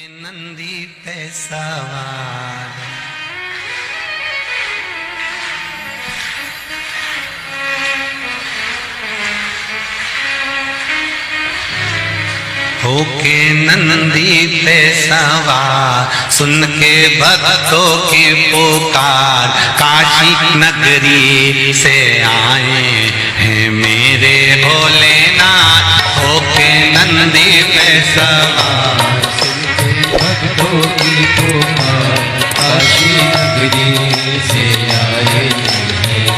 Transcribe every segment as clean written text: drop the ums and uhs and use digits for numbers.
नंदी पे सवार होके नंदी पे सवार, सुन के भक्तों की पुकार, काशी नगरी से आए हैं मेरे भोलेनाथ। होके नंदी पे सवार, भक्तों की पुकार, काशी नगरी से आए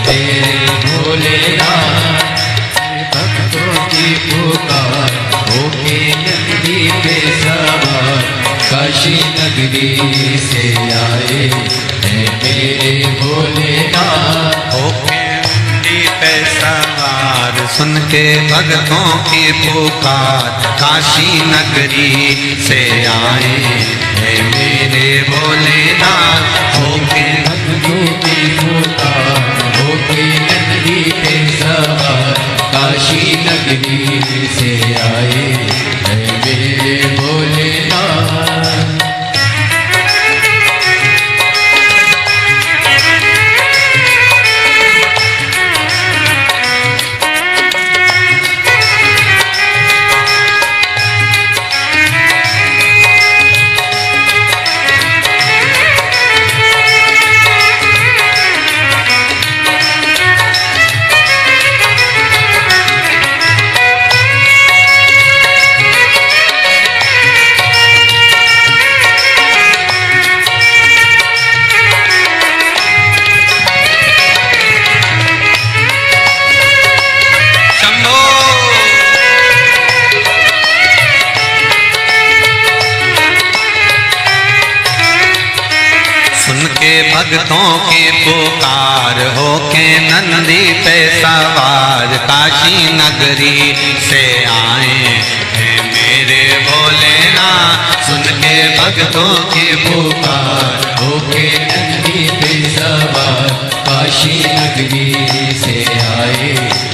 तेरे भोलेनाथ। भक्तों की पुकार, होके नंदी पे सवार, काशी नगरी से आए मेरे भोलेनाथ। होके नंदी पे सवार, सुन के भक्तों की पुकार, काशी नगरी से आए हैं मेरे भोलेनाथ। होके भक्तों की पुकार, होके नंदी पे सवार, काशी नगरी से आए मेरे भोलेनाथ। भक्तों की पुकार, होके नंदी पे सवार, काशी नगरी से आए हैं मेरे भोलेनाथ। सुन के भक्तों की पुकार, होके नंदी पे सवार, काशी नगरी से आए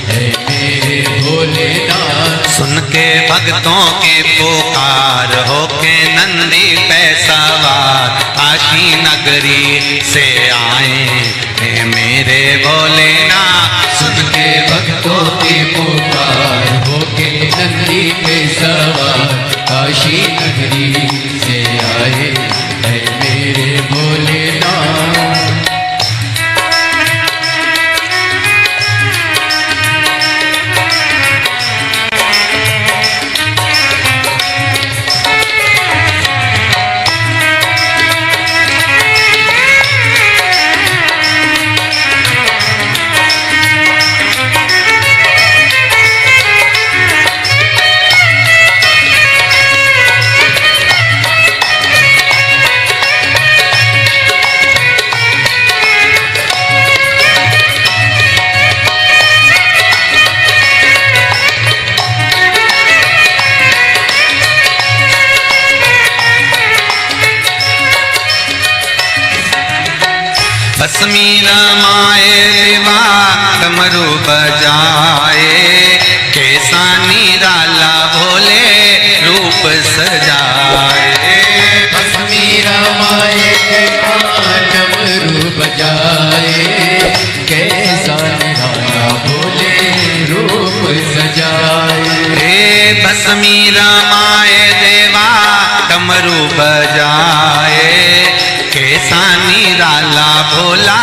हैं मेरे भोलेनाथ। सुन के भक्तों की पुकार, होके नंदी पे सवार, काशी नगरी से आए हैं मेरे भोलेनाथ। सुन के भक्तों की पुकार, होके नंदी पे सवार, काशी नगरी से आए हैं मेरे भोलेनाथ। भस्मी रमाए देवा डमरू बजाए, कैसा निराला भोले रूप सजाए। भस्मी रमाए देवा डमरू बजाए, कैसा निराला भोले रूप सजाए। भस्मी रमाए देवा डमरू बजाए, कैसा निराला भोला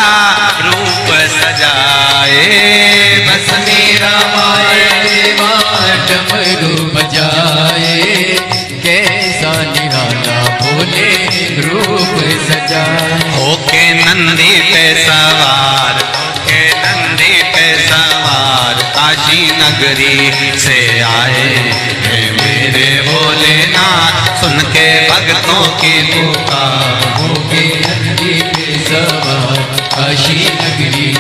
रूप सजाए। भस्मी रमाए देवा डमरू बजाए, कैसा निराला भोले रूप सजाए। होके नंदी पे सवार, होके नंदी पे सवार, काशी नगरी से आए हैं मेरे भोलेनाथ। सुन के भक्तों की पुकार, होके नंदी पे सवार, काशी नगरी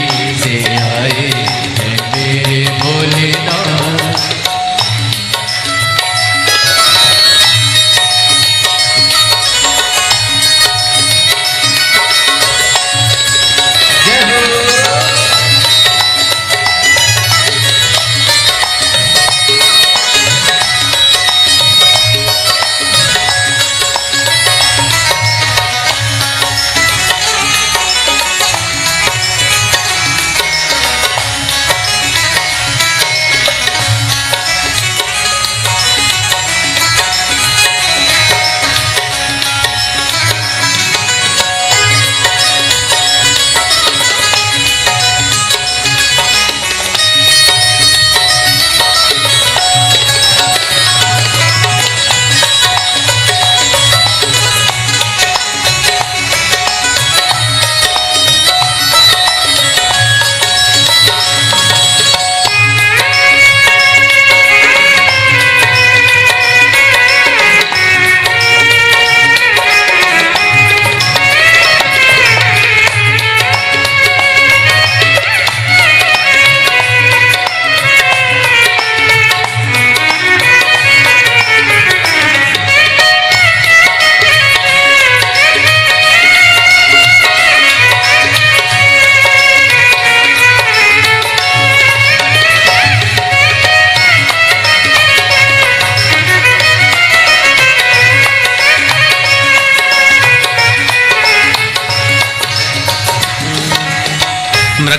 से आए हैं मेरे भोलेनाथ।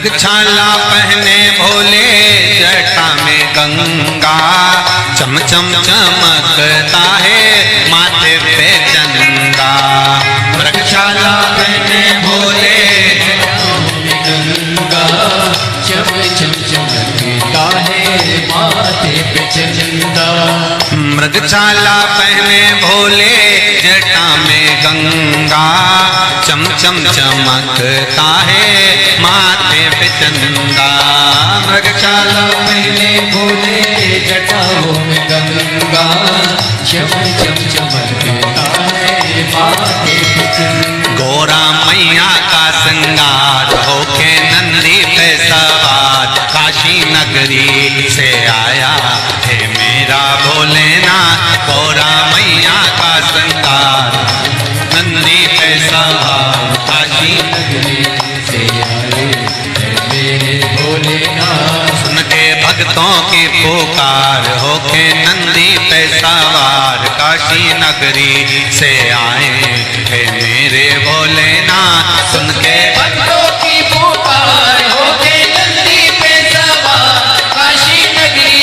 मृगछाला पहने भोले जटा में गंगा, चम चम चमकता है माथे पे चंदा। मृगछाला पहने भोले जटा में गंगा, चम चम चमकता है माथे पे चंदा। मृगछाला पहने भोले जटा में गंगा, चम चम चमकता है माथे पे चंदा। मृगछाला पहने भोले जटाओं में गंगा, चम चम चमकता है माथे पे चंदा। गोरा मैया का श्रृंगार होके नंदी पे सवार, काशी नगरी से आया है मेरा भोलेनाथ। गोरा मैया का श्रृंगार नंदी पे सवार, काशी नगरी से आए हैं मेरे भोलेनाथ। सुन के भक्तों की पुकार होके नंदी पे सवार, काशी नगरी से आए हैं मेरे भोलेनाथ। सुन के भक्तों की पुकार होके नंदी पे सवार, काशी नगरी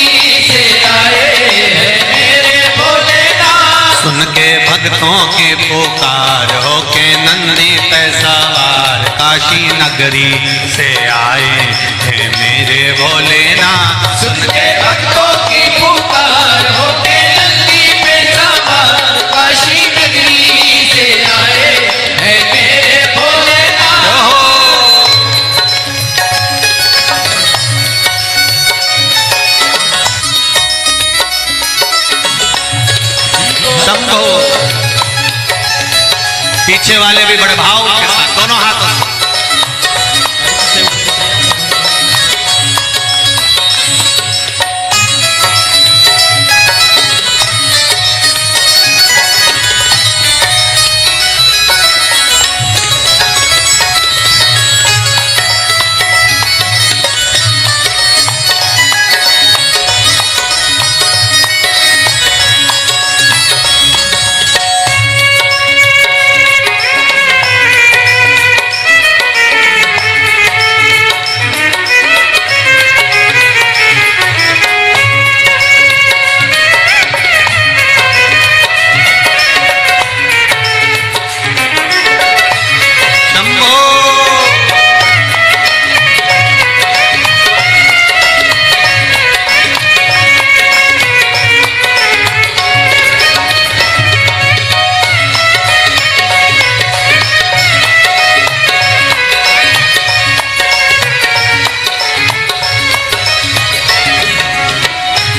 से आए हैं मेरे भोलेनाथ। सुन के भक्तों की पुकार होके नंदी पे सवार, काशी नगरी से आए हैं मेरे भोलेनाथ। सुन के भक्तों की पुकार होके नंदी पे सवार, काशी नगरी से आए हैं मेरे भोलेनाथ। शंभो। पीछे वाले भी बड़े भाव के साथ दोनों हाथों से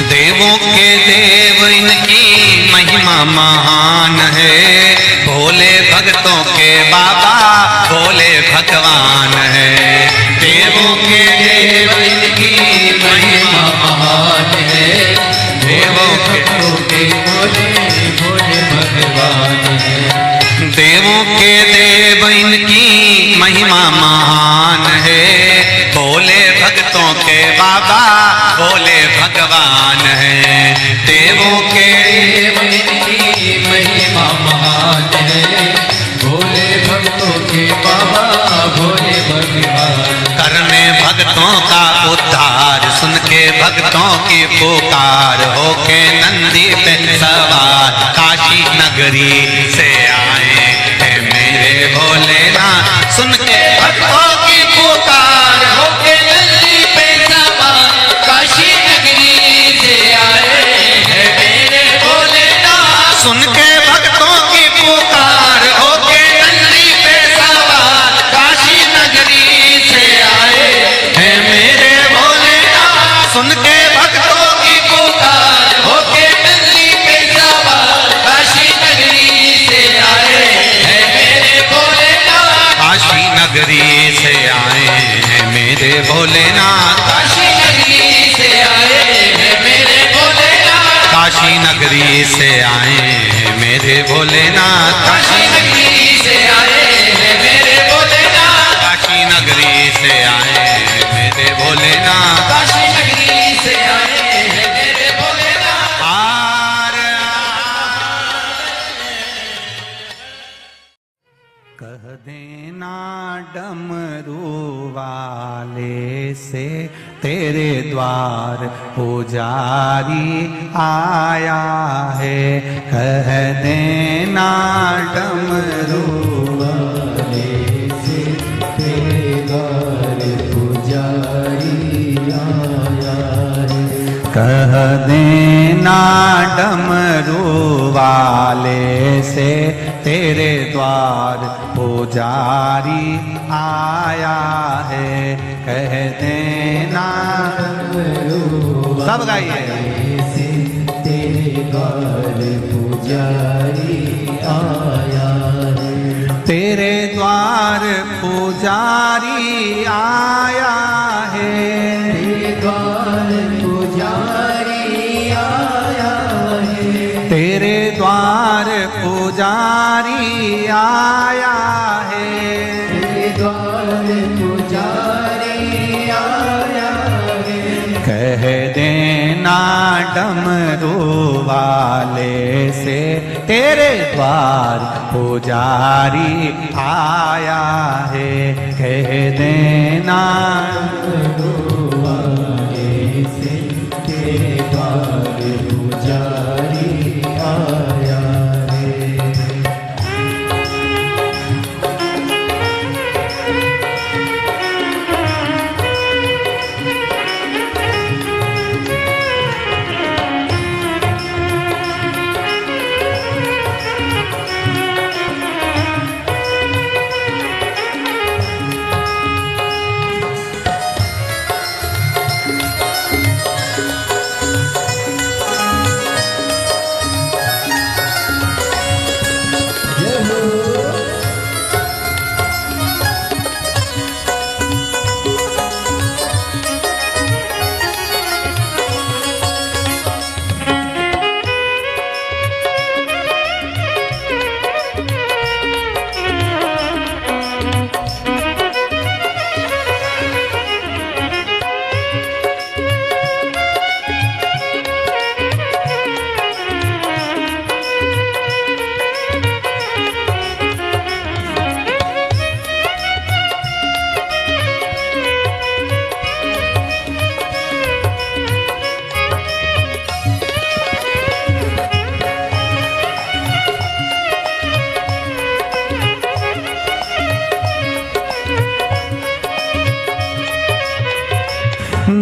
देवों के देव इनकी महिमा महान है, भोले भक्तों के बाबा भोले भगवान है। देवों के देव इनकी महिमा महान है, देवों के भोले भोले भगवान है। देवों के देव इनकी महिमा महान है, भोले भक्तों के बाबा भोले भगवान है। देवों के देव इनकी महिमा महान है, भोले भक्तों के बाबा भोले भगवान। करने भक्तों का उद्धार, सुन के भक्तों की पुकार होके नंदी पे सवार, काशी नगरी से आए हैं मेरे भोलेनाथ। सुन के भक्तों की पुकार होके नंदी पे सवार, काशी नगरी से आए हैं मेरे भोलेनाथ। सुन के भक्तों की पुकार होके नंदी पे सवार, काशी नगरी से आए हैं मेरे भोलेनाथ। सुन के भक्तों की पुकार होके नंदी पे सवार, काशी नगरी से आए हैं मेरे भोलेनाथ। काशी नगरी से आए हैं मेरे भोलेनाथ। काशी नगरी से आए हैं मेरे भोलेनाथ। काशी नगरी से आए हैं मेरे भोलेनाथ। काशी नगरी से आए हैं मेरे भोलेनाथ। काशी नगरी से आए हैं मेरे भोलेनाथ। काशी नगरी से आए हैं मेरे भोलेनाथ। आर कह देना डमरू वाले से तेरे द्वार पुजारी आया है। कह देना डमरू वाले से तेरे द्वार पुजारी आया है। कह देना डमरू वाले से तेरे द्वार पुजारी आया है। कह देना सब गाइए तेरे द्वार पुजारी आया है। तेरे द्वार पुजारी आया है। तेरे द्वार पुजारी आया है। तेरे द्वार पुजारी आया है। तेरे द्वार पुजारी आया है। कह देना डमरू वाले से तेरे द्वार पुजारी आया है। कह देना डमरू वाले से तेरे द्वार पुजारी आया है।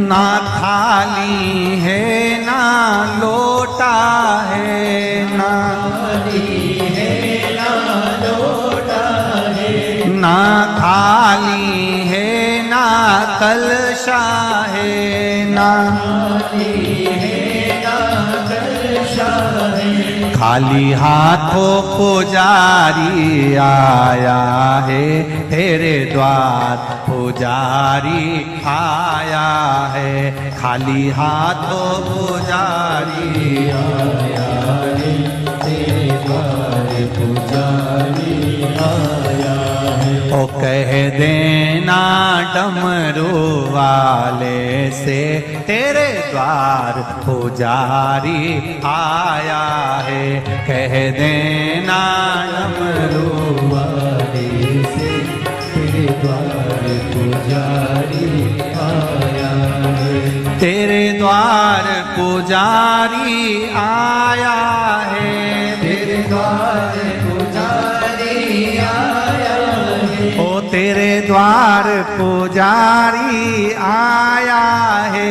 ना थाली है ना लोटा है। ना थाली है ना लोटा है। ना थाली है ना कलशा है। ना थाली है ना कलशा है। खाली हाथों पुजारी आया है। तेरे द्वार पुजारी आया है। खाली हाथों पुजारी आया है। तेरे द्वार पुजारी आया है। ओ कह देना डमरू वाले से तेरे द्वार पुजारी आया है। कह देना डमरू वाले से तेरे द्वार पुजारी आया है। तेरे द्वार पुजारी आया है। तेरे द्वार पुजारी आया है। ओ तेरे द्वार पुजारी आया है।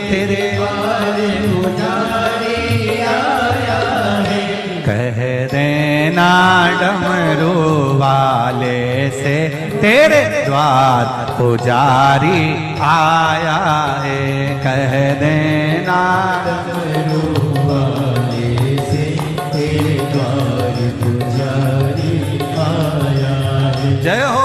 तेरे द्वार पुजारी आया है। कह देना डमरू वाले से तेरे द्वार पुजारी आया है। कह देना डमरू वाले से तेरे द्वार पुजारी आया है। जय हो।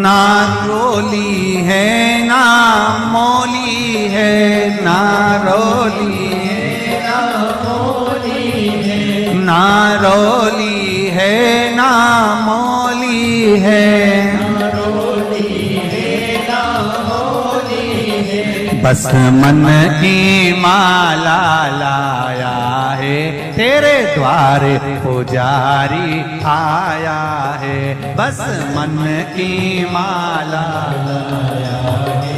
ना रोली है ना मोली है, ना रोली है ना मोली है, ना रोली है ना मोली है, ना रोली है ना मोली है। बस मन की माला लाया है, तेरे द्वार पुजारी आया है। बस मन की माला लाया है,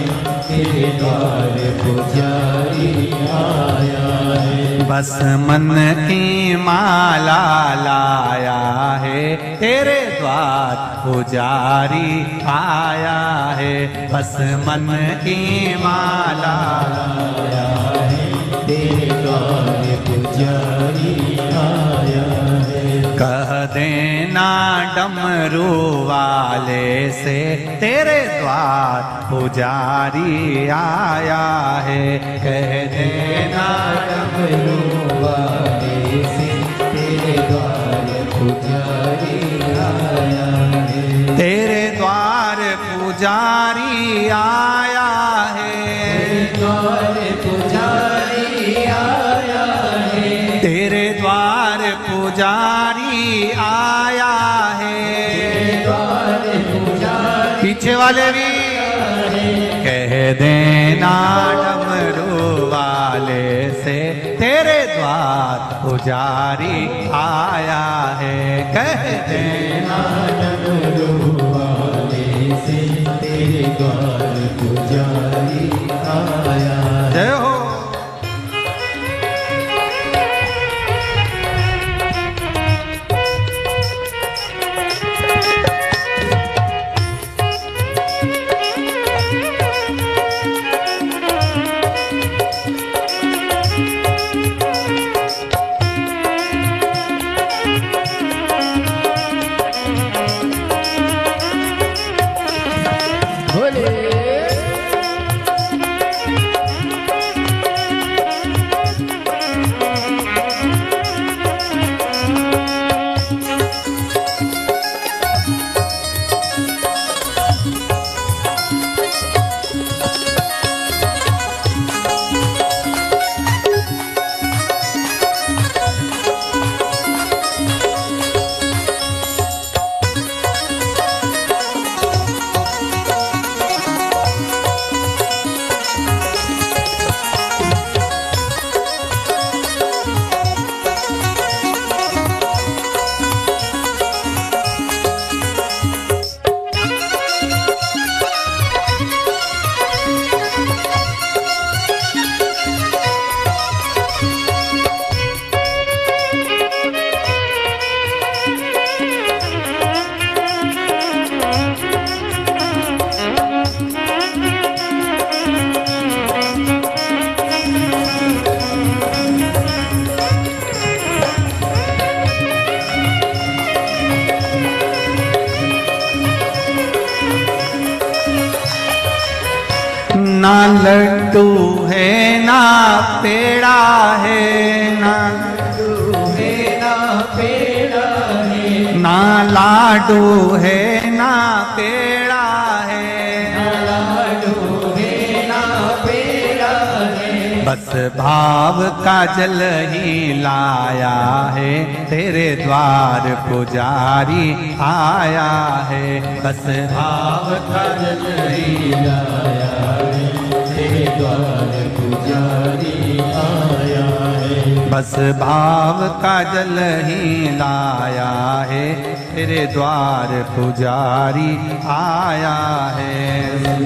तेरे द्वार पुजारी आया है। बस मन की माला लाया है, तेरे द्वार पुजारी आया है। बस मन की माला लाया है, तेरे द्वार पुजारी आया है। कह देना डमरू वाले से, तेरे द्वार पुजारी आया है। कह देना डमरू वाले से, तेरे द्वार पुजारी आया है। तेरे द्वार पुजारी आया है, द्वार पुजारी आया है। तेरे द्वार पुजारी आया है, द्वार पुजारी। पीछे वाले भी कह देना डमरू वाले से, तेरे द्वार पुजारी आया है। कह देना डमरू वाले से, तेरे द्वार पुजारी आया है। जय हो। ना लड्डू है ना पेड़ा है, ना लड्डू है ना पेड़ा है, ना लाडू है ना पेड़ा है, ना लाडू है ना पेड़ा है। बस भाव का जल ही लाया है, तेरे द्वार पुजारी आया है। बस भाव का जल ही लाया है, तेरे द्वार पुजारी आया है। बस भाव का जल ही लाया है, तेरे द्वार पुजारी आया है।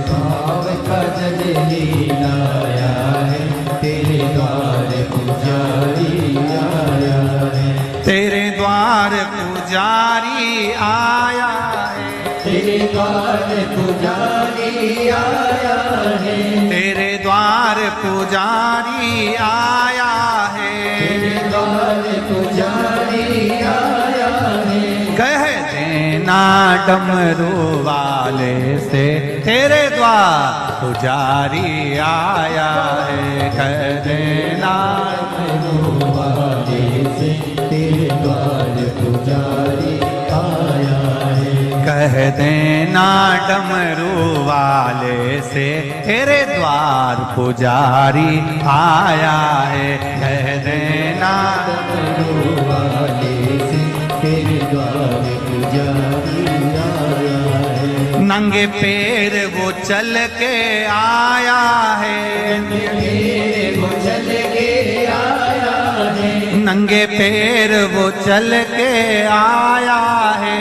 भाव का जल ही लाया है, तेरे द्वार पुजारी आया है। तेरे द्वार पुजारी आया है, तेरे द्वार पुजारी आया है। तेरे द्वार पुजारी आया है, तेरे द्वार पुजारी आया है। कह देना डमरू वाले से, तेरे द्वार पुजारी आया है। कह देना डमरू वाले से, तेरे द्वार पुजारी आया है। कह कह देना डमरू वाले से तेरे द्वार पुजारी आया है। कह देना डमरू वाले से तेरे द्वार पुजारी आया है। नंगे पैर वो चल के आया है। वो चल के आया है। नंगे पैर वो चल के आया है।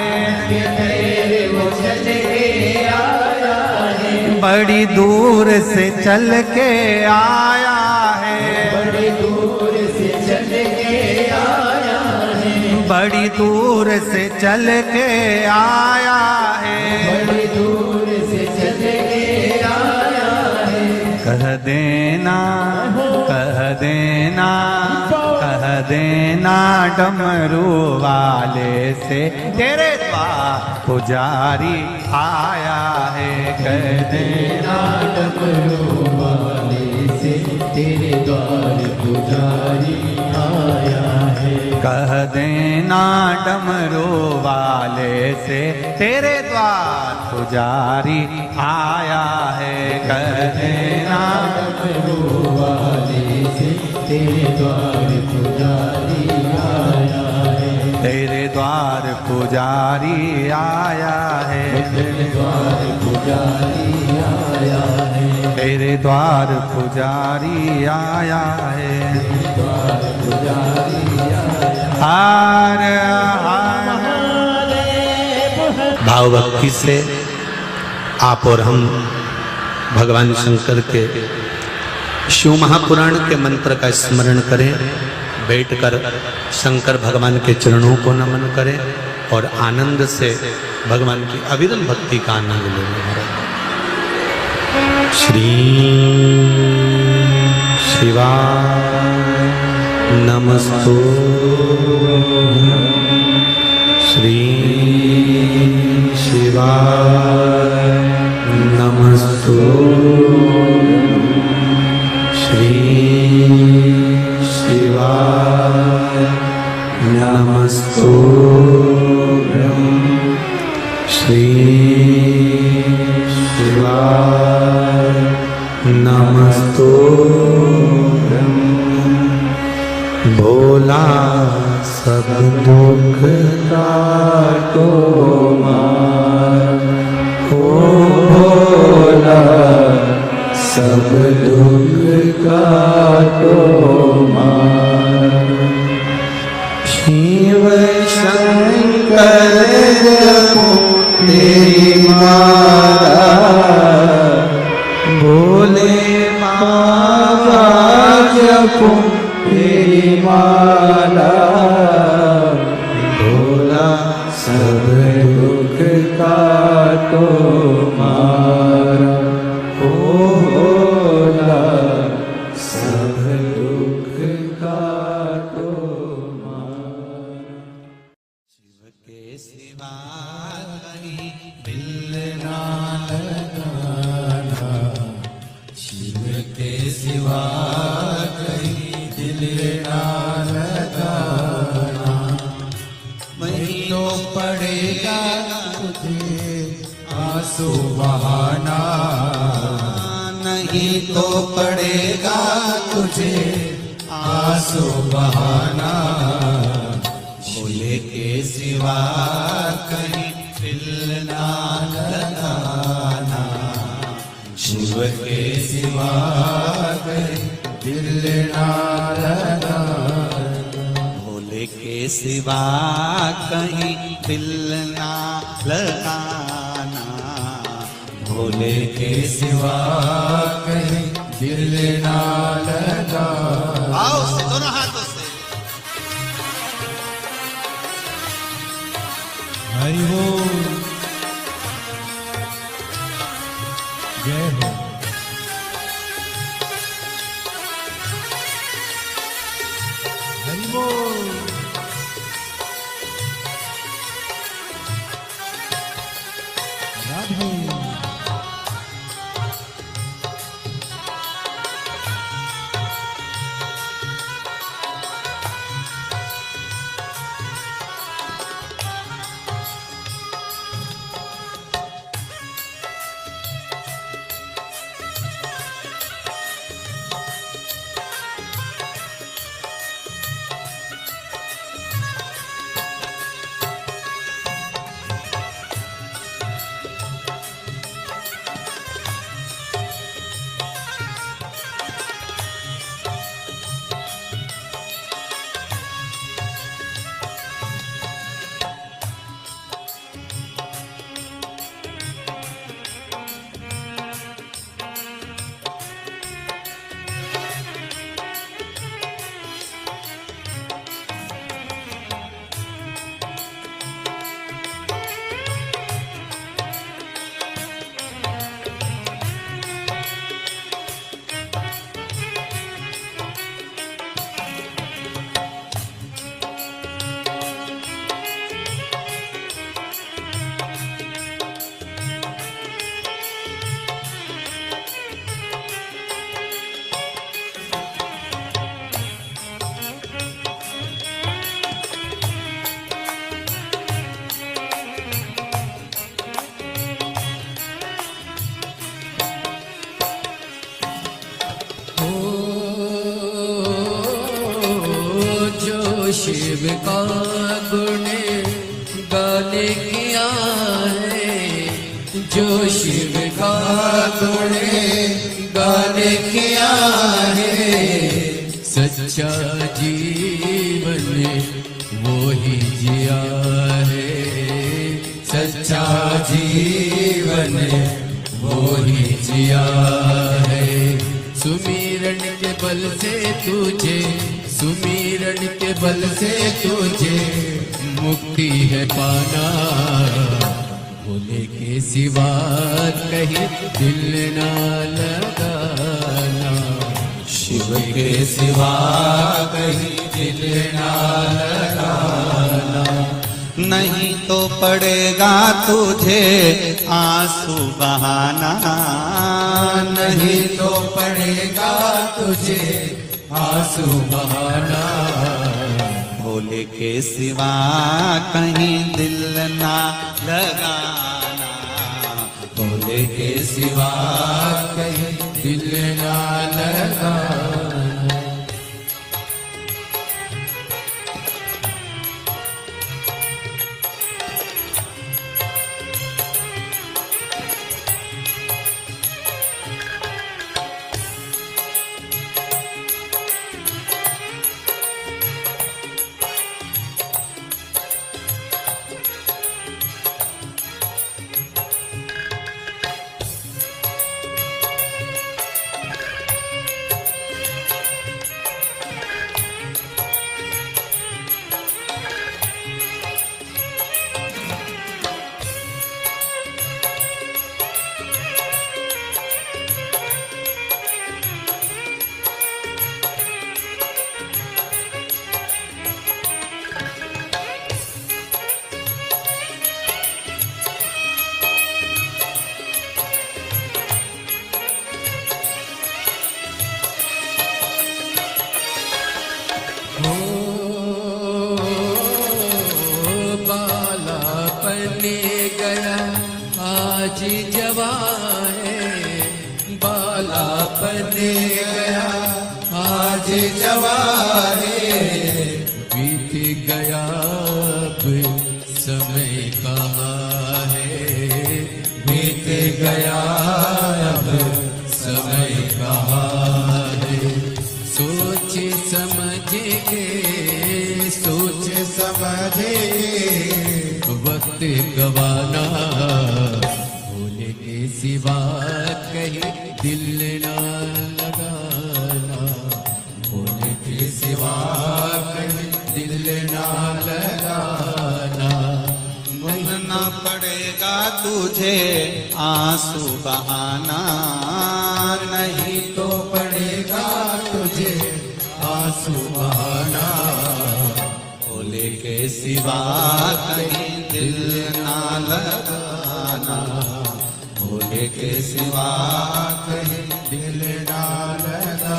वो चल के आया है। बड़ी दूर से चल के आया है। बड़ी दूर से चल के आया है। बड़ी दूर से चल के आया है। बड़ी दूर से चल के आया है। कह देना, कह देना, कह देना डमरू वाले से तेरे द्वार पुजारी आया है। कह देना डमरू वाले से तेरे द्वार पुजारी आया है। कह देना डमरू वाले से तेरे द्वार पुजारी आया है। कह देना डमरू वाले से तेरे द्वार पुजारी आया है। तेरे द्वार पुजारी आया है। तेरे द्वार पुजारी आया है। तेरे द्वार पुजारी आया है। द्वार पुजारी आया हार हार। भाव भक्ति से आप और हम भगवान शंकर के शिव महापुराण के मंत्र का स्मरण करें। बैठकर शंकर भगवान के चरणों को नमन करें और आनंद से भगवान की अविरल भक्ति का आनंद लें। श्री शिवाय नमस्तुभ्यं। श्री शिवाय नमस्तुभ्यं। श्री शिवाय नमस्तुभ्यं। श्री शिवाय नमस्तुभ्यं। भोला सब दुख काटो मार। ओ भोला सब दुख काटो मार। शिव शंकर जपो तेरी माला। भोले बाबा जपो तेरी माला। भोला सब दुख काटो मारा। ओ भोला सब दुख काटो मारा। शिव के सिवा कहीं दिल ना लगाना। शिव के सिवा कहीं दिल ना लगाना। वही तो पड़ेगा तुझे आंसू बहाना। नहीं तो पड़ेगा तुझे आंसू बहाना। भोले के सिवा कहीं दिल ना लगाना। शिव के सिवा कहीं दिल ना लगाना। भोले के सिवा कहीं दिल ना लगाना। भोले के सिवा कहीं दिल ना लगाना। आओ से दोनों हाथों से। हरि बोल। जय हो। हरि बोल। राधे। का गुण गाने किया है, जो शिव का गुण गाने किया है, सच्चा जीवन वो ही जिया है, सच्चा जीवन वो ही जिया है। सुमिरन के बल से तुझे, सुमिरन के बल से तुझे मुक्ति है पाना, भोले के सिवा कहीं दिल ना लगाना, शिव के सिवा कहीं दिल ना लगाना। नहीं तो पड़ेगा तुझे आंसू बहाना, नहीं तो पड़ेगा तुझे आंसू बहाना, भोले के सिवा कहीं दिल ना लगाना, भोले के सिवा कहीं दिल ना लगाना। गया आज जवान है, बालापन गया आज जवान है, बीत गया अब समय कहाँ है, बीत गया अब समय कहाँ है। सोच समझ के, सोच समझ के वक्त गवाना, भोले के सिवा कहीं दिल ना लगाना, भोले के सिवा कहीं दिल ना लगाना। ना पड़ेगा तुझे आंसू बहाना, नहीं तो पड़ेगा तुझे आंसू बहाना, भोले के सिवा कहीं दिल ना लगाना, भोले के सिवा कहीं दिल ना लगाना।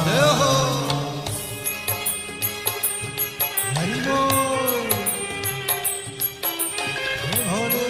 हरि बोल भोले।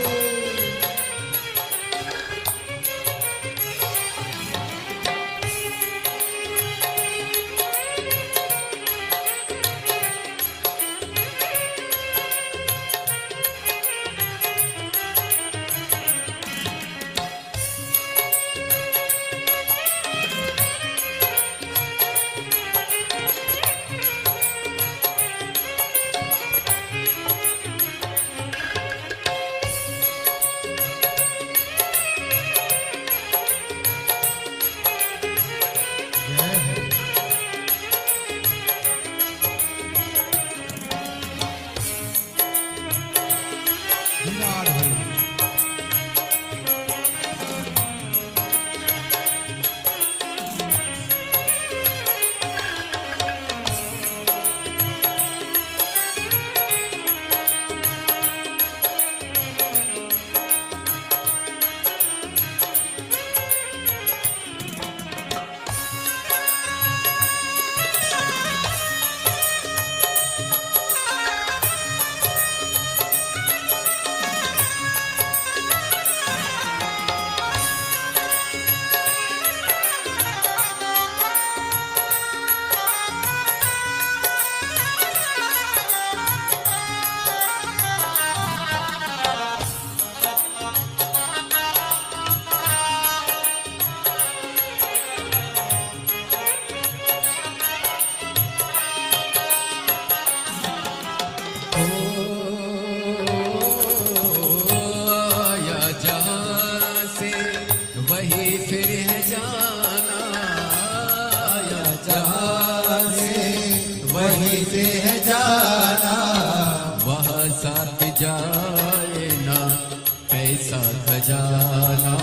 जाना,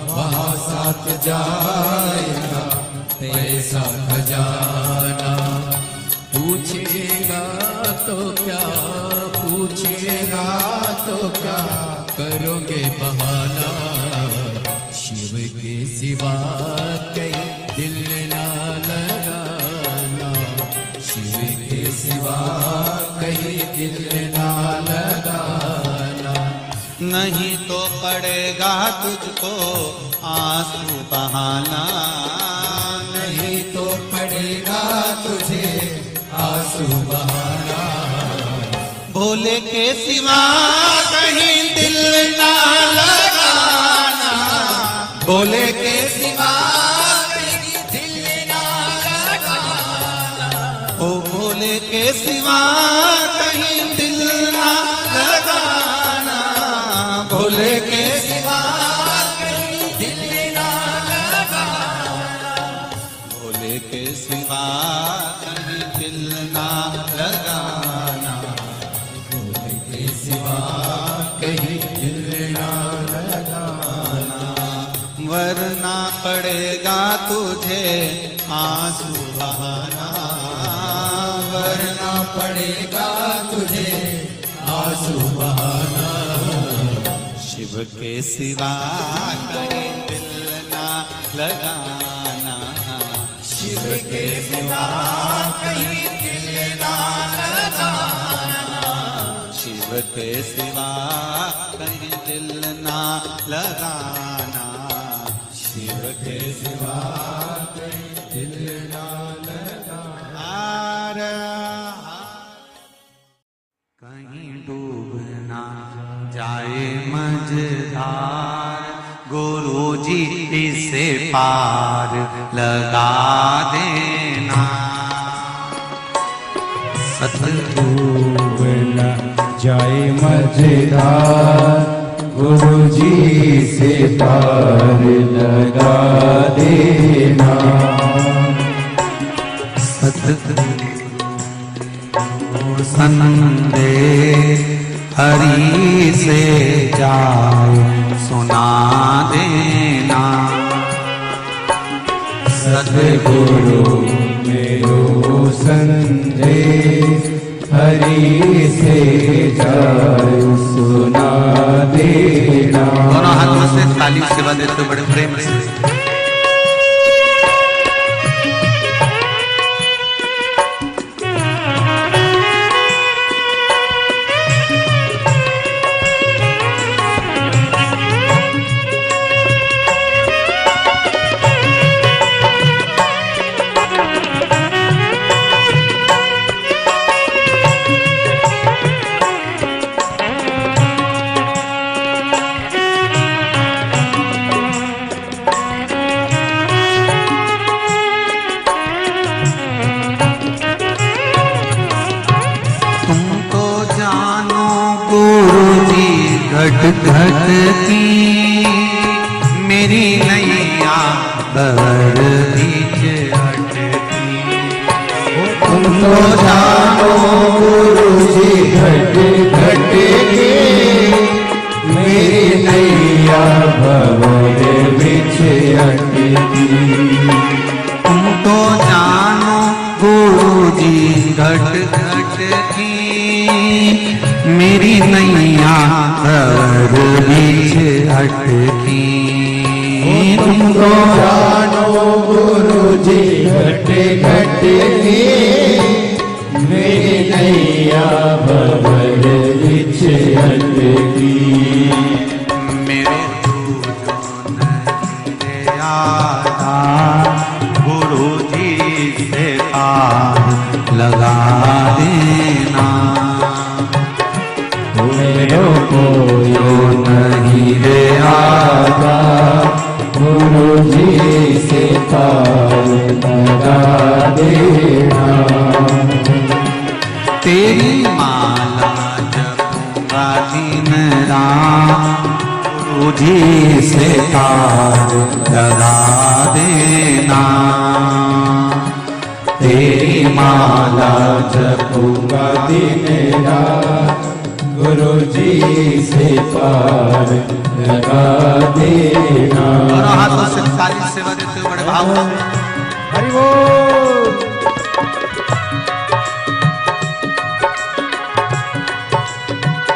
वहाँ साथ जाएगा पैसा खजाना। पूछेगा तो क्या, पूछेगा तो क्या, करोगे बहाना। शिव के सिवा कहीं दिल ना लगाना, शिव के सिवा कहीं दिल ना लगाना। नहीं तो पड़ेगा तुझको आंसू बहाना, नहीं तो पड़ेगा तुझे आंसू बहाना। भोले के सिवा कहीं दिल ना लगाना, भोले के सिवा कहीं दिल ना लगाना। ओ भोले के सिवा कहीं दिल ना लगाना, भोले के सिवा कहीं दिल ना लगाना। भोले के सिवा कहीं दिल ना लगाना, भोले के सिवा कहीं दिल ना लगाना। वरना पड़ेगा तुझे आंसू बहाना, वरना पड़ेगा तुझे आंसू बहाना। शिव के सिवा कहीं दिल ना लगाना, शिव के सिवा कहीं दिल ना लगाना। शिव के सिवा कहीं दिल ना लगाना, शिव के सिवा कहीं दिल ना लगाना। कहीं डूब ना जाए मझधार, गुरुजी इसे पार लगा देना। डूब न जाए मझधार, गुरुजी से पार लगा देना। संदेश हरि से जाए सुना देना। सतगुरु मेरो संदेश हरि से जाए सुना देना। दोनों हाथ में से ताली सेवा देते बड़े प्रेम से। घट घट की मेरी नैया बर बीच अटकी। तुम तो जानो गुरु जी घट घट की मेरी नैया भंवर बीच अटकी। तुम तो जानो गुरु जी घट घट की मेरी नैया भंवर बीच अटकी। तुम तो जानो गुरु जी घट घट की मेरी नैया भंवर बीच अटकी। मेरे तू जो नहीं आता गुरु जी से पार लगा देना। मेरे को यो नहीं दे आता गुरु जी से पार लगा देना। तेरी माला जपूंगा दिन रात गुरु जी से पार लगा देना। तेरी माला जपूंगा दिन रात गुरु जी से पार लगा देना। और हाथों से ताली सेवा देते हुए बड़े भाव से। हरि बोल।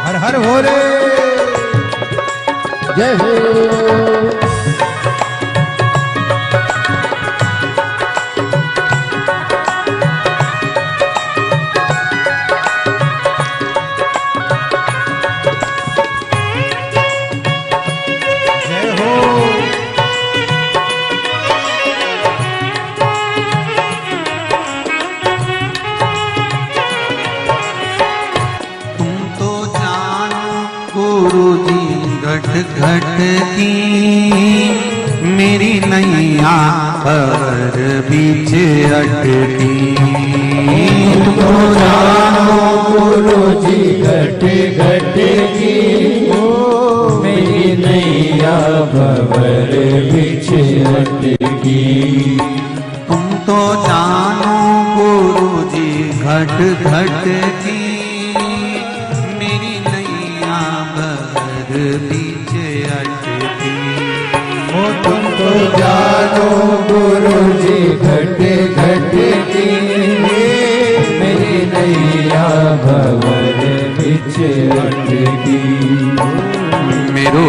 हर हर भोले। जय हो। घट की मेरी नैया पर बीच अटकी। तो जानो गुरु जी घट घट की मेरी नैया भंवर बीच अटकी। तुम तो जानो गुरु जी घट घट की मेरी नैया भंवर बीच अटकी। ओ तुम तो जानो गुरु जी घट घट की मेरी नैया भंवर बीच अटकी। मेरो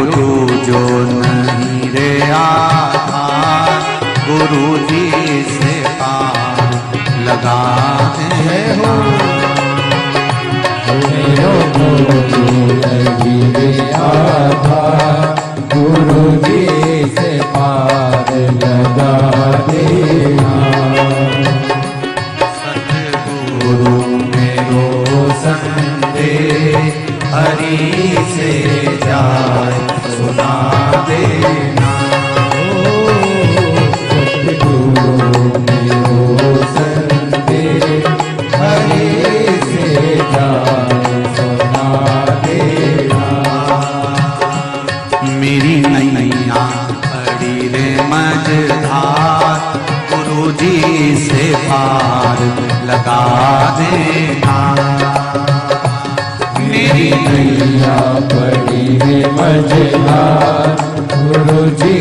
जो नहीं रे आधार गुरु जी से पार लगा दे हो। मेरो जो नहीं रे आधार गुरु जी से पार लगा देना। सतगुरु मेरो संदेह हरि से जाए सुना देना। सतगुरु मेरो संदेह हरि से जाए सुना देना। मेरी नैया पड़ी रे मझधार गुरु जी से पार लगा देना। मेरी नैया पड़ी है मझधार गुरु जी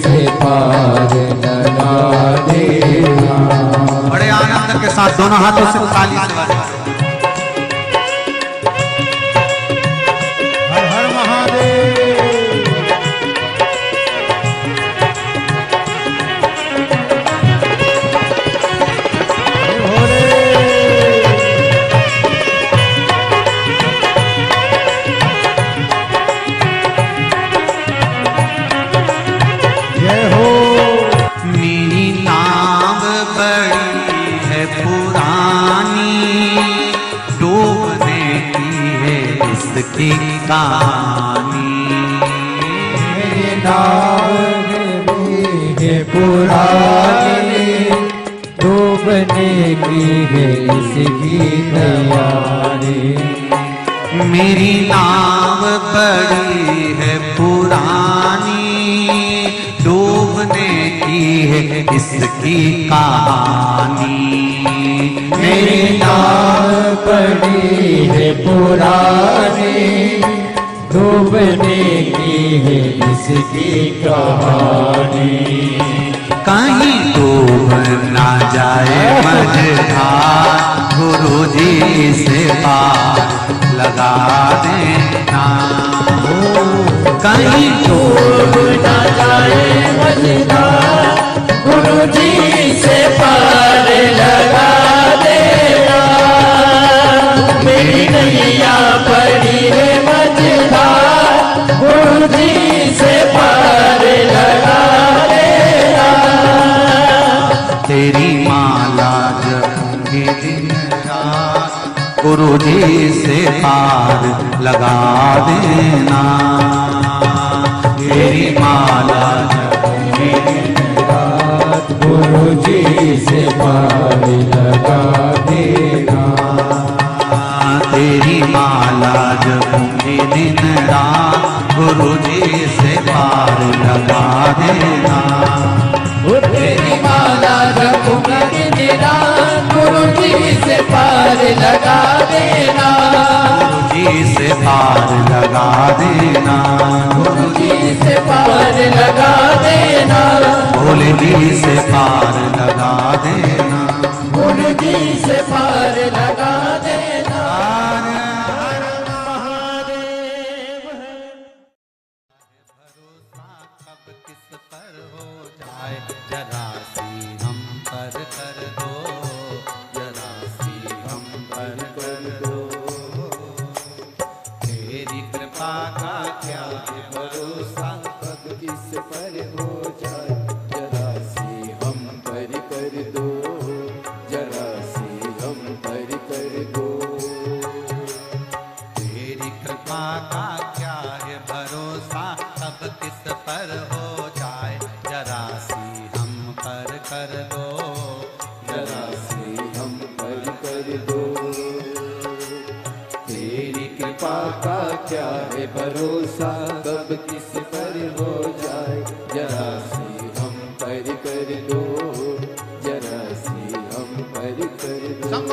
से पार लगा देना। बड़े आनंद के साथ दोनों हाथों से ताली से बजाएं। हर हर महादेव। मेरी नाव बड़ी है पुरानी डूबने की है इसकी कहानी। मेरी नाव है पुरानी डूबने की है इसकी तैयारी। मेरी नाव बड़ी है पुरानी डूबने की है इसकी कहानी। मेरी नाव बड़ी है पुरानी डूबने की है इसकी कहानी। कहीं डूब ना जाए मझधार गुरु जी से पार लगा देना। कहीं डूब ना जाए मझधार गुरु जी से पार लगा देना। मेरी नैया पड़ी है मझधार गुरु जी से पार लगा देना। तेरी माला जपूंगी दिन रात गुरु जी से पार लगा देना। तेरी माला जपूंगी दिन रात गुरु जी से पार लगा देना। तेरी माला जपूंगी दिन रात गुरु जी से पार लगा देना। तेरी माला जपूंगी दिन रात गुरु जी से पार लगा देना, गुरु जी से पार लगा देना, गुरु जी से पार लगा देना, भोले जी से पार लगा देना, गुरु जी से पार लगा देना। भरोसा कब किस पर हो जाए, जरा सी हम पर कर दो, जरा सी हम पर कर दो, तेरी कृपा का क्या है भरोसा, कब किस पर हो जाए, जरा सी हम पर कर दो, जरा सी हम पर कर दो, तेरी कृपा का क्या है भरोसा, कब किस पर हो जाए, जरा सी हम पर कर दो, जरा सी हम पर कर दो, तेरी कृपा का क्या है भरोसा, कब किस पर हो जाए, जरा सी हम पर कर दो, जरा सी हम पर कर दो।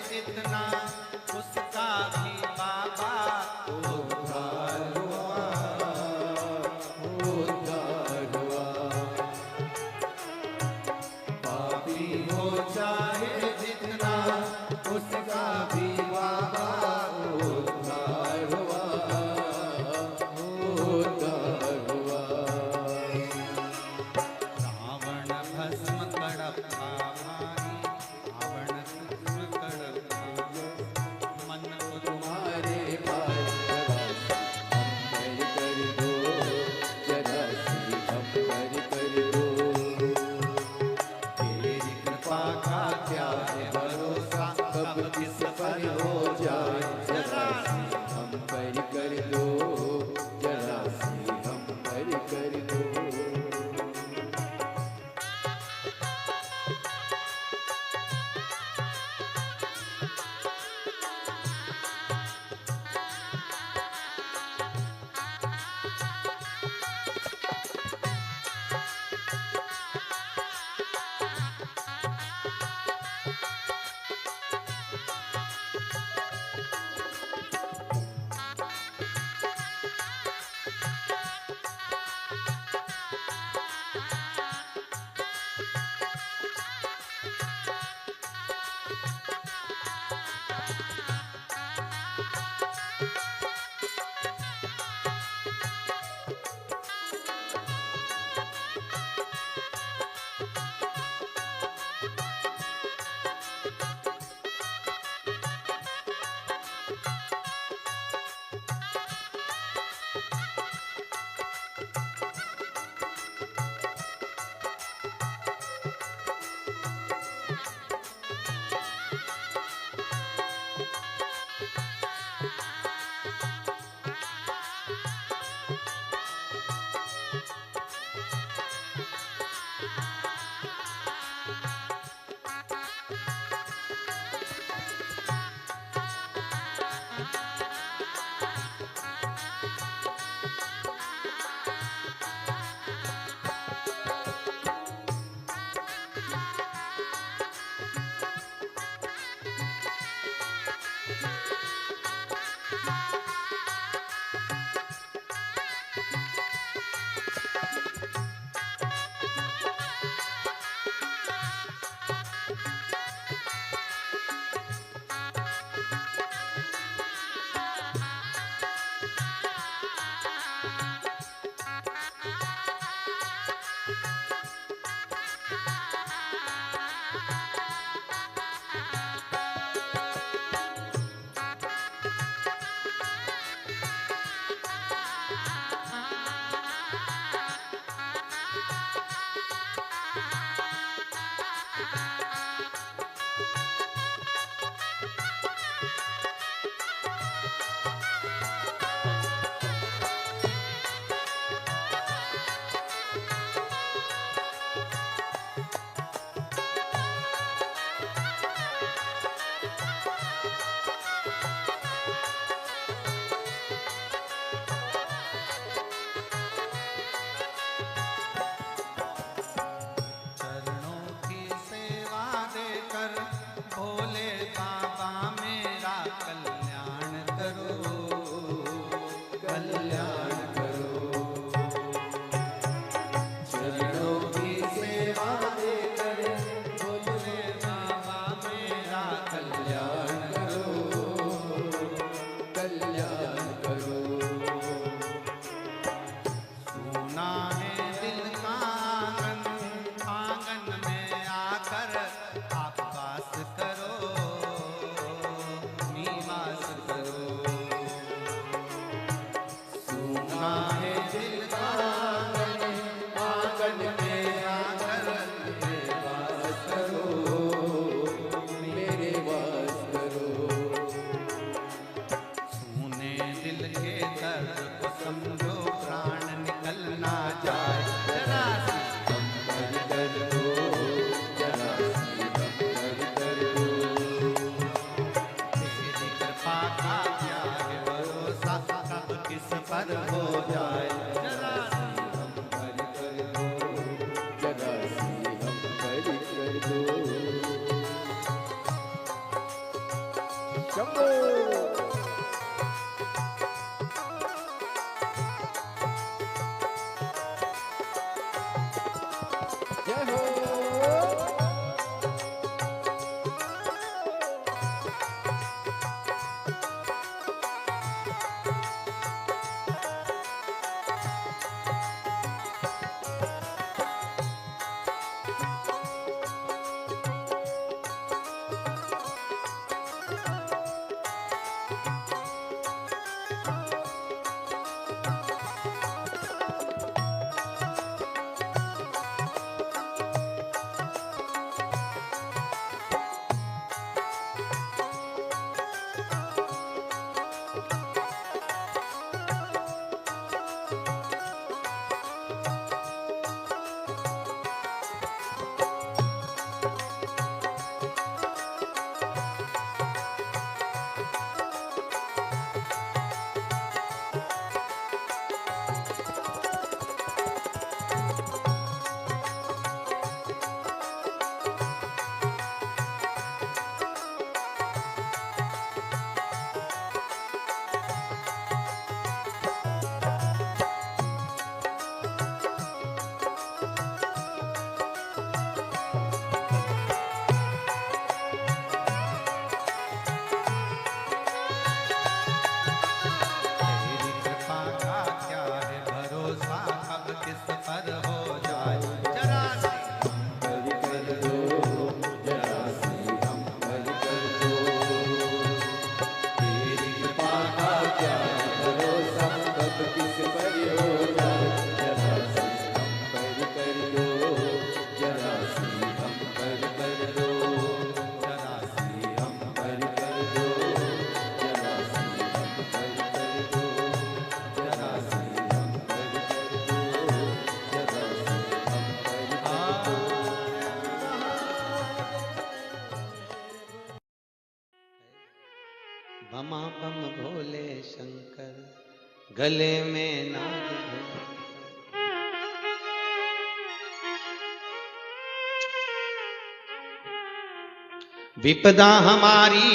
जितना उसका भी बाबा उद्धार चाहे जितना उसका भी बाबा उद्धार हुआ, उद्धार हुआ। रावण भस्म कड़प्पा भाई, रावण भस्म कड़प्पा, मन को तुम्हारे भाई जरा सी हम कर दो, तेरी कृपा का क्या है भरोसा, कब किस पर हो जाए, जरा सी हम कर दो, जरा सी हम कर दो। बमा बम भोले शंकर, गले में नाग भयंकर। विपदा हमारी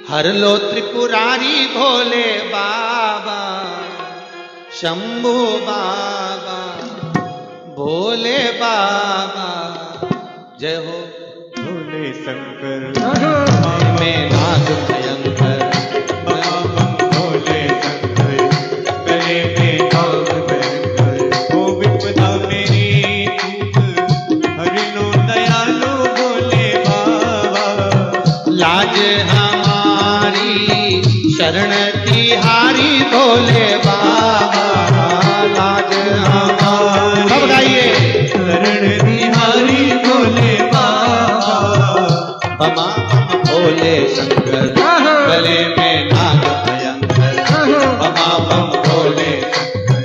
हर लो त्रिपुरारी भोले बाबा, शंभू बाबा, भोले बाबा, जय हो भोले शंकर में नाग भयंकर। भोले शंकर गले में नाग भयंकर। ओ विपदा मेरी तूत हर लो दयालु भोले बाबा। लाज हमारी शरण तिहारी भोले बाबा, लाज हमारी। सब गाइए। शरण तिहारी भोले बाबा। बमा बम भोले शंकर, गले में नाग भयंकर। बमा बम भोले शंकर,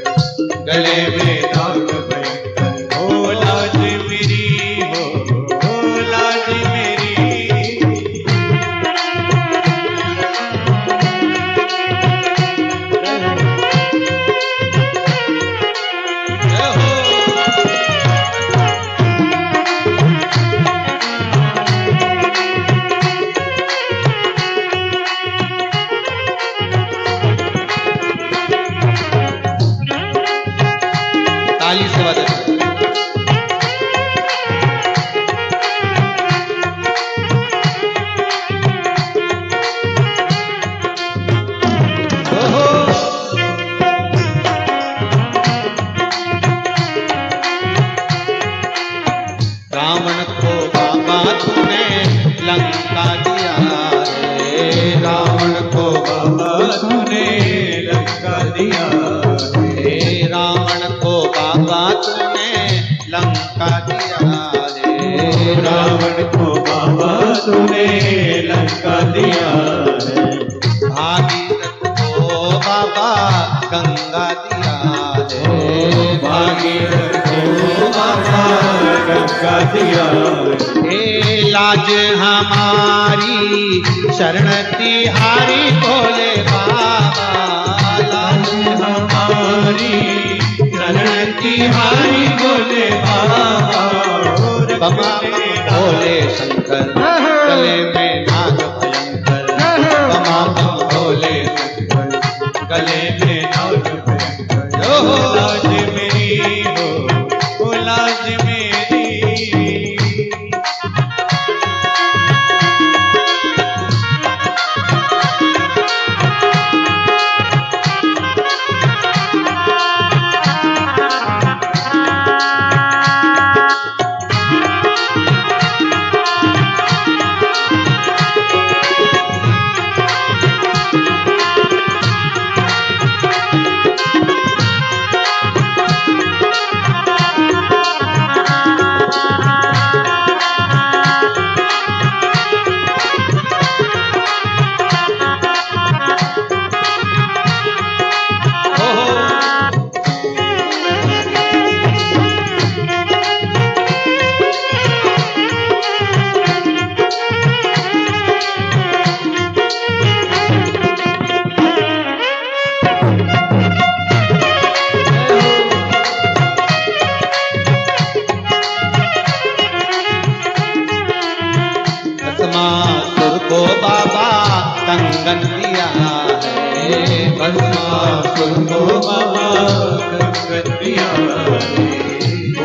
गले में नाग भयंकर। ओ लाज मेरी हो, ओ लाज मेरी। जय हो। ताली से बजा। ओहो। रावण को बाबा तूने लंका दिया रे, रावण को बाबा तूने लंका दिया रे, रावण को बाबा तूने लंका दिया रे, रावण को बाबा तूने लंका दिया है। भागीरथ को बाबा गंगा दिया रे, भागीरथ को बाबा गंगा दिया है। हे लाज हमारी शरण तिहारी भोले बाबा, लाज हमारी शरण तिहारी भोले बाबा। बमा भोले शंकर, गले में नाग भयंकर। बमा बम भोले शंकर, गले में नाग भयंकर। ओ लाज मेरी हो, ओ लाज मेरी। भस्मासुर को बाबा कंगन दिया है, भस्मासुर को बाबा कंगन दिया है।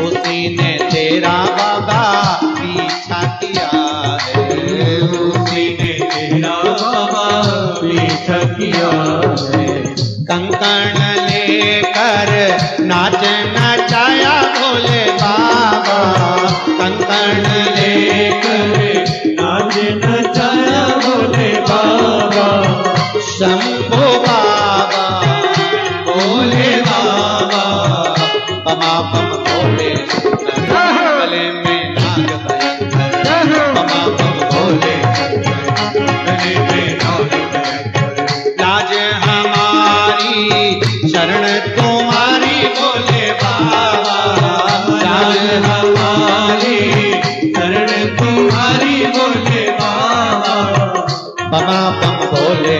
उसी ने तेरा बाबा पीछा किया है, उसी ने तेरा बाबा पीछा किया है। कंकण लेकर नाच नचाया भोले बाबा, कंकण लेकर नाच नचाया भोले बाबा। शंभो बाबा, भोले बाबा, बमा बम भोले शंकर, गले में नाग भयंकर। बमा बम भोले शंकर, गले में नाग भयंकर। लाज हमारी शरण तुम्हारी भोले बाबा, लाज हमारी शरण तुम्हारी भोले बाबा। बमा बम भोले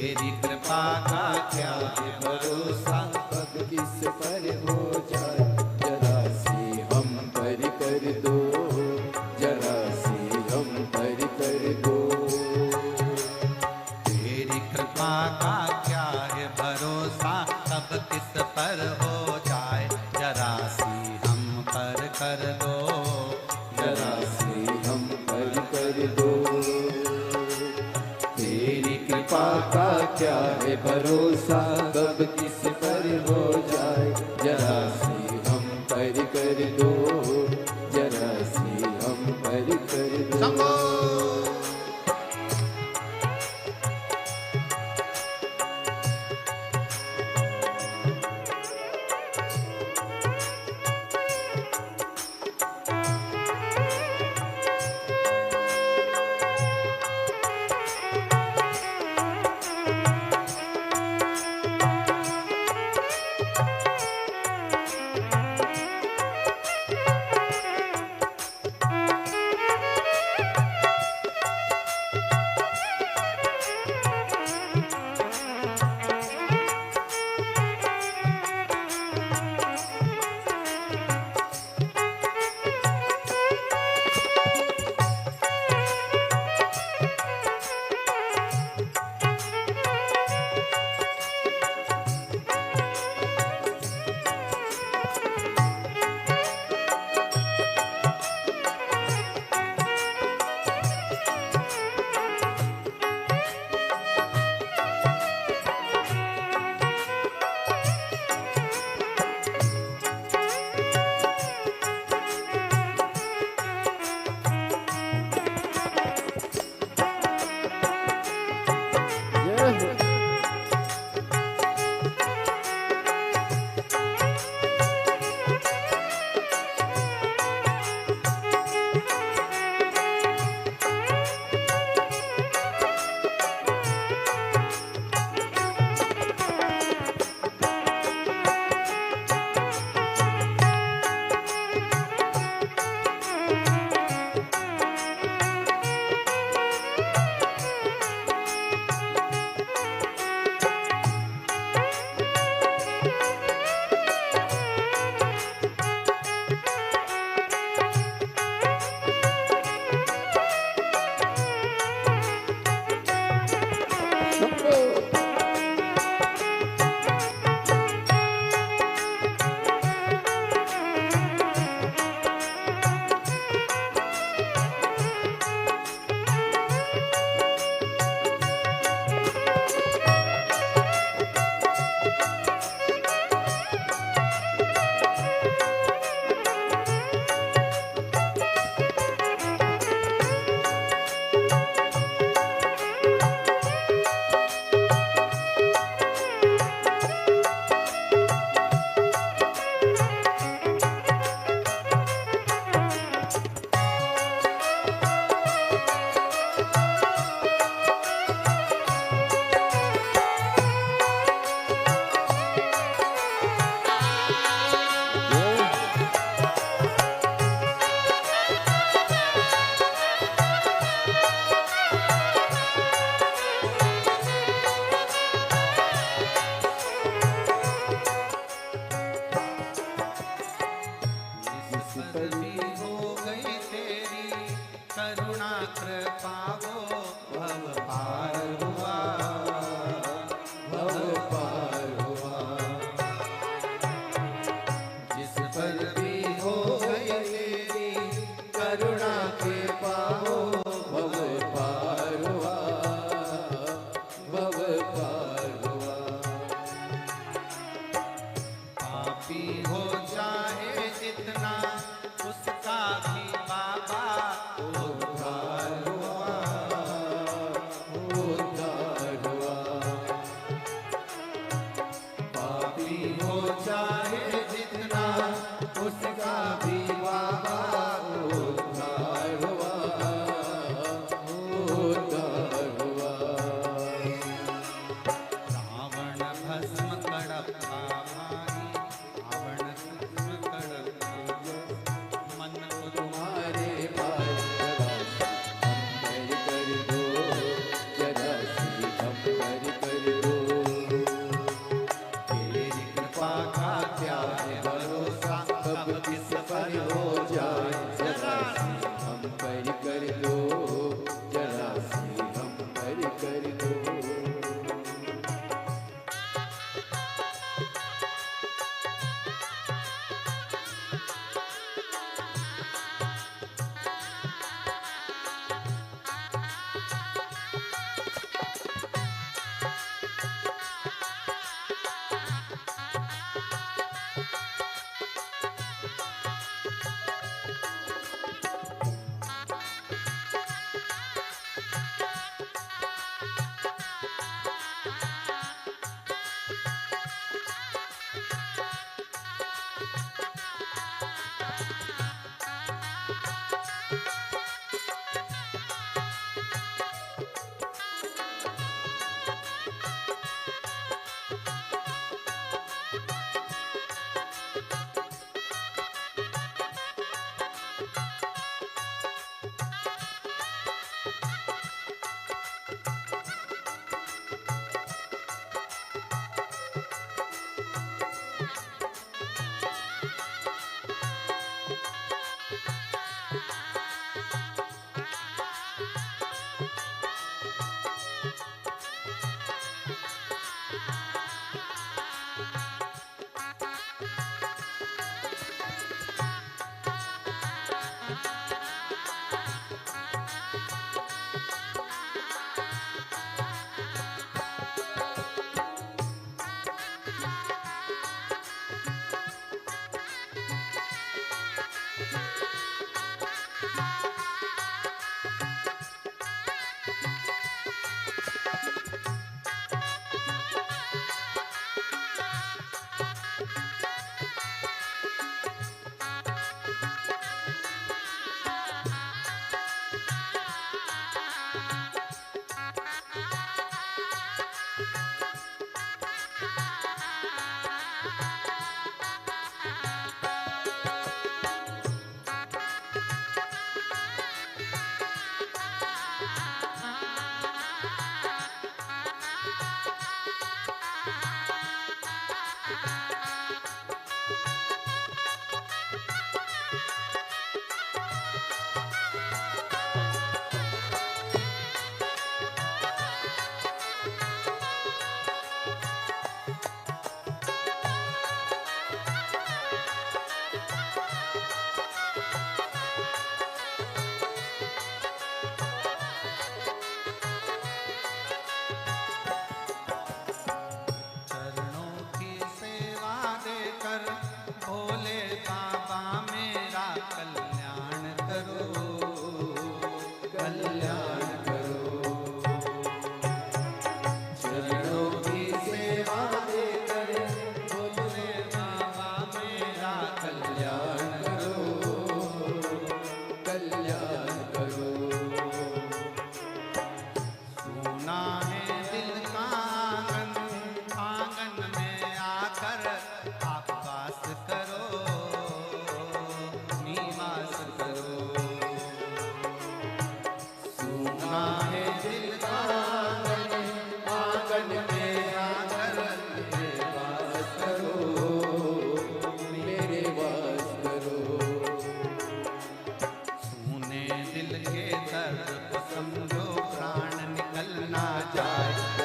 तेरी कृपा का क्या है भरोसा, कब किस पर हो जाए, जरा सी हम पर कर दो, जरा सी हम पर कर दो। तेरी कृपा का क्या है भरोसा, कब किस पर हो जाए, जरा सी हम पर कर दो, जरा सी हम पर कर दो। तेरी कृपा का क्या है भरोसा, कब किस पर हो जाए, जरा सी हम पर कर दो, जरा सी हम पर कर दो।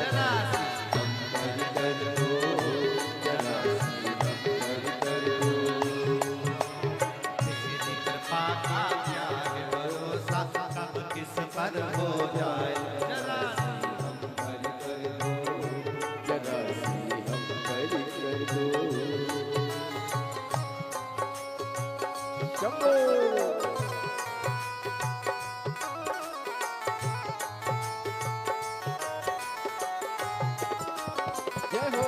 जरा सी हम पर कर दो, जरा सी हम पर कर दो। तेरी कृपा का क्या है भरोसा, कब किस पर हो जाए जरा सी हम पर कर दो, जरा सी हम पर कर दो। शंभो जय हो।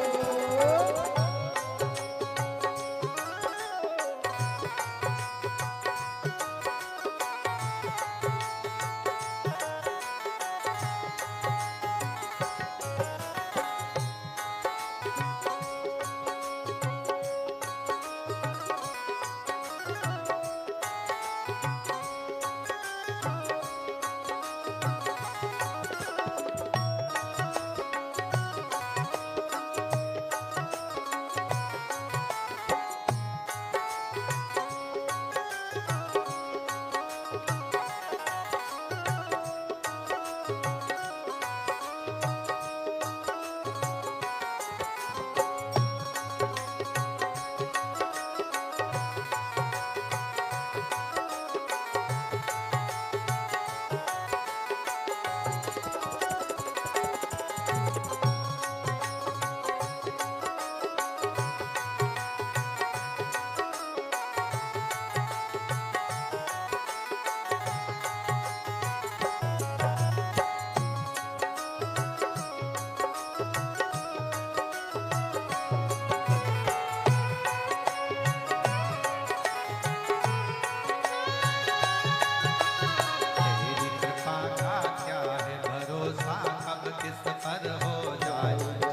तेरी कृपा का क्या है भरोसा, कब किस पर हो जाए